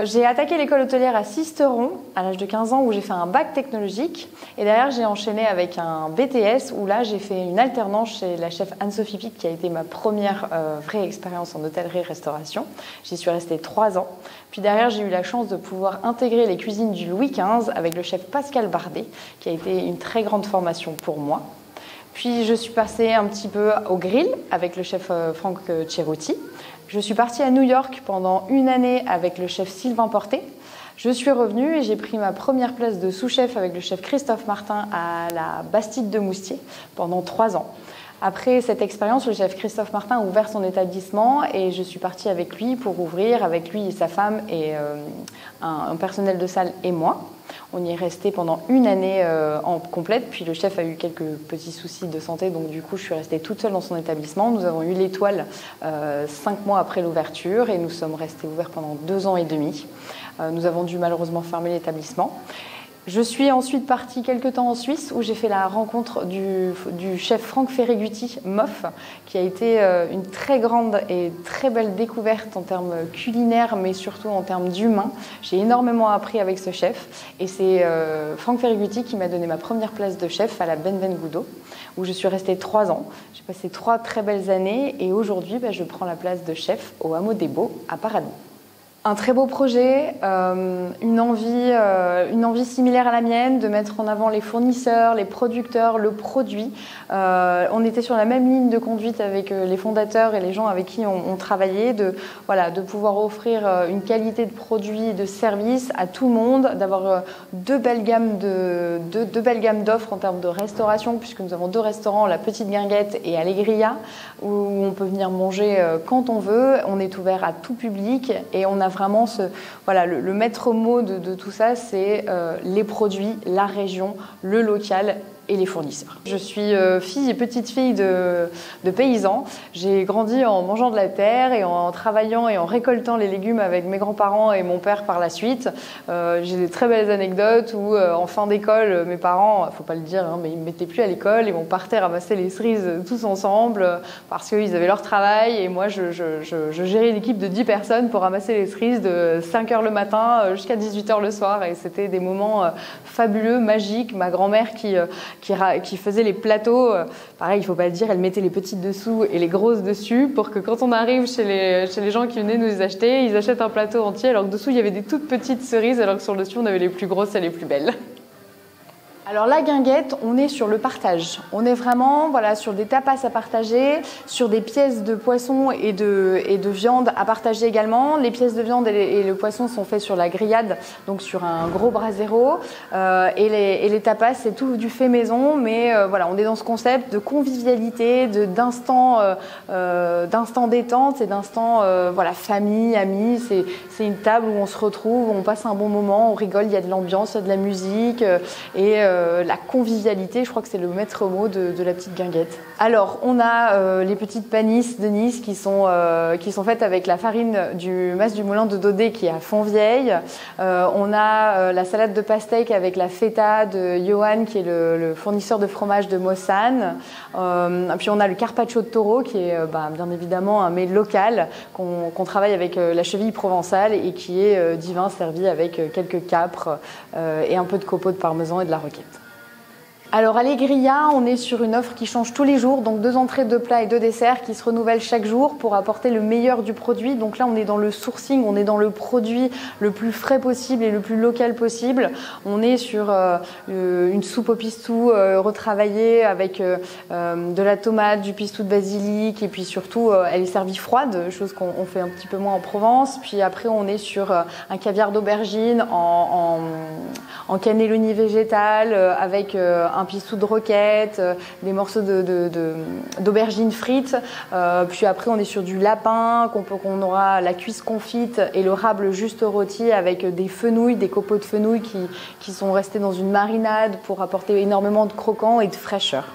J'ai attaqué l'école hôtelière à Sisteron à l'âge de 15 ans où j'ai fait un bac technologique et derrière j'ai enchaîné avec un BTS où là j'ai fait une alternance chez la chef Anne-Sophie Pic qui a été ma première vraie expérience en hôtellerie-restauration. J'y suis restée 3 ans. Puis derrière j'ai eu la chance de pouvoir intégrer les cuisines du Louis XV avec le chef Pascal Bardet qui a été une très grande formation pour moi. Puis je suis passée un petit peu au grill avec le chef Franck Cerutti. Je suis partie à New York pendant une année avec le chef Sylvain Porté. Je suis revenue et j'ai pris ma première place de sous-chef avec le chef Christophe Martin à la Bastide de Moustier pendant 3 ans. Après cette expérience, le chef Christophe Martin a ouvert son établissement et je suis partie avec lui pour ouvrir, avec lui et sa femme et un personnel de salle et moi. On y est resté pendant une année en complète, puis le chef a eu quelques petits soucis de santé, donc du coup je suis restée toute seule dans son établissement. Nous avons eu l'étoile 5 mois après l'ouverture et nous sommes restés ouverts pendant 2 ans et demi. Nous avons dû malheureusement fermer l'établissement. Je suis ensuite partie quelques temps en Suisse où j'ai fait la rencontre du chef Franck Ferregutti, MOF, qui a été une très grande et très belle découverte en termes culinaires, mais surtout en termes d'humain. J'ai énormément appris avec ce chef et c'est Franck Ferregutti qui m'a donné ma première place de chef à la Benvengudo, où je suis restée 3 ans. J'ai passé 3 très belles années et aujourd'hui, je prends la place de chef au Hameau des Baux à Paradis. Un très beau projet, une envie similaire à la mienne, de mettre en avant les fournisseurs, les producteurs, le produit. On était sur la même ligne de conduite avec les fondateurs et les gens avec qui on travaillait, de pouvoir offrir une qualité de produits et de services à tout le monde, d'avoir deux belles gammes d'offres en termes de restauration, puisque nous avons 2 restaurants, la Petite Guinguette et Allegria, où on peut venir manger quand on veut. On est ouvert à tout public et on a vraiment le maître mot de tout ça, c'est les produits, la région, le local et les fournisseurs. Je suis fille et petite fille de paysans. J'ai grandi en mangeant de la terre et en travaillant et en récoltant les légumes avec mes grands-parents et mon père par la suite. J'ai des très belles anecdotes où en fin d'école, mes parents, faut pas le dire, mais ils me mettaient plus à l'école et on partait ramasser les cerises tous ensemble parce qu'ils avaient leur travail et moi je gérais une équipe de 10 personnes pour ramasser les cerises de 5h le matin jusqu'à 18h le soir et c'était des moments fabuleux, magiques. Ma grand-mère qui faisait les plateaux, pareil, il faut pas le dire, elle mettait les petites dessous et les grosses dessus pour que quand on arrive chez les gens qui venaient nous les acheter, ils achètent un plateau entier alors que dessous il y avait des toutes petites cerises alors que sur le dessus on avait les plus grosses et les plus belles. Alors la guinguette, on est sur le partage. On est vraiment sur des tapas à partager, sur des pièces de poisson et de viande à partager également. Les pièces de viande et le poisson sont faits sur la grillade, donc sur un gros brasero. Et les tapas, c'est tout du fait maison, mais on est dans ce concept de convivialité, d'instant détente et d'instant famille, amis. C'est une table où on se retrouve, où on passe un bon moment, on rigole, il y a de l'ambiance, il y a de la musique et la convivialité, je crois que c'est le maître mot de la Petite Guinguette. Alors, on a les petites panisses de Nice qui sont faites avec la farine du mas du moulin de Daudet qui est à Fontvieille. On a la salade de pastèque avec la feta de Johan qui est le fournisseur de fromage de Mossane. Puis on a le carpaccio de taureau qui est bien évidemment un mets local qu'on travaille avec la cheville provençale et qui est divin, servi avec quelques capres et un peu de copeaux de parmesan et de la roquette. Alors à l'Alegria, on est sur une offre qui change tous les jours, donc 2 entrées, 2 plats et 2 desserts qui se renouvellent chaque jour pour apporter le meilleur du produit. Donc là, on est dans le sourcing, on est dans le produit le plus frais possible et le plus local possible. On est sur une soupe au pistou retravaillée avec de la tomate, du pistou de basilic et puis surtout, elle est servie froide, chose qu'on fait un petit peu moins en Provence. Puis après, on est sur un caviar d'aubergine en cannelloni végétal avec un pistou de roquette, des morceaux d'aubergines frites. Puis après, on est sur du lapin, qu'on aura la cuisse confite et le rable juste rôti avec des fenouilles, des copeaux de fenouil qui sont restés dans une marinade pour apporter énormément de croquant et de fraîcheur.